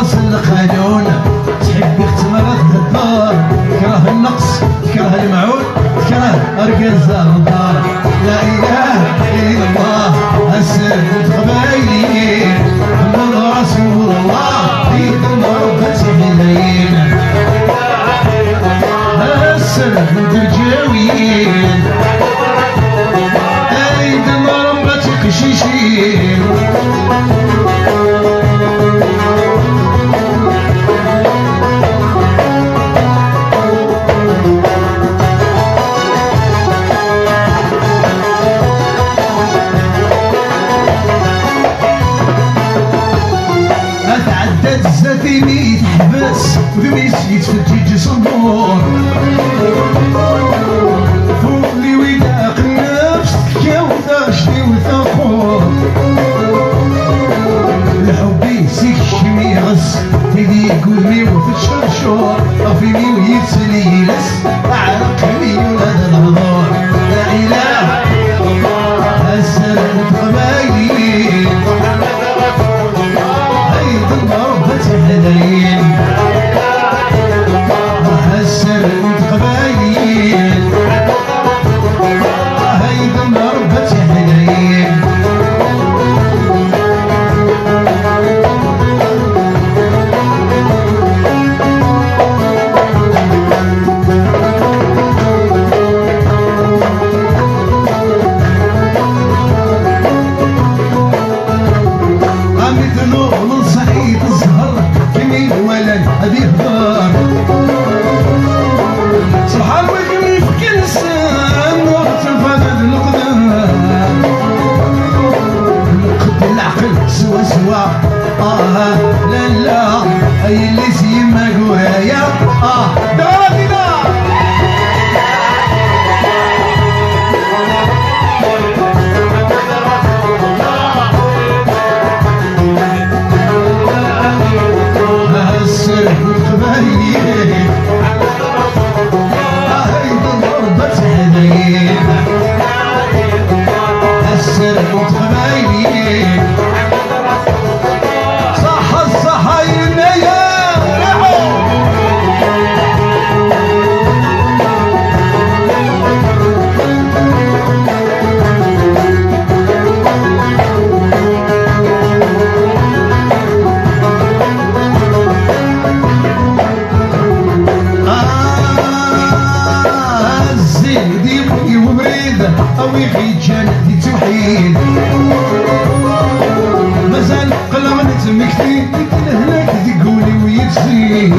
راس القانون تحب اختمرت الدار تكره النقص تكره المعون تكره ارقز الدار لا اله الا الله السر قبايلين محمد رسول الله في ضربة حنين السر درجاويين اي ضربة قشيشين تعدد الزفيني تحبس وذميس يتفتج صنبور فوق لي وداق النفس تكا وثاشتي وثاقور الحب يسيك الشميغس تيدي قلمي وفي الشرشور أفيني ويتسلي لس أعرقني ولاد الهضور لا إله السلام قبايلي حنين هالسر قبايل هيدا ضربة حنين مثل نور صعيد الزهر كمين ولد هذه هضار سبحان وجهي في كنسان نور تنفذ القدام نقد العقل سوا سوا لا لا اي اللي سيما قرايا دارتي دار أو يغيد جنة توحيد مازال قلغنت مكتين تلهلك تقولي ويتزيد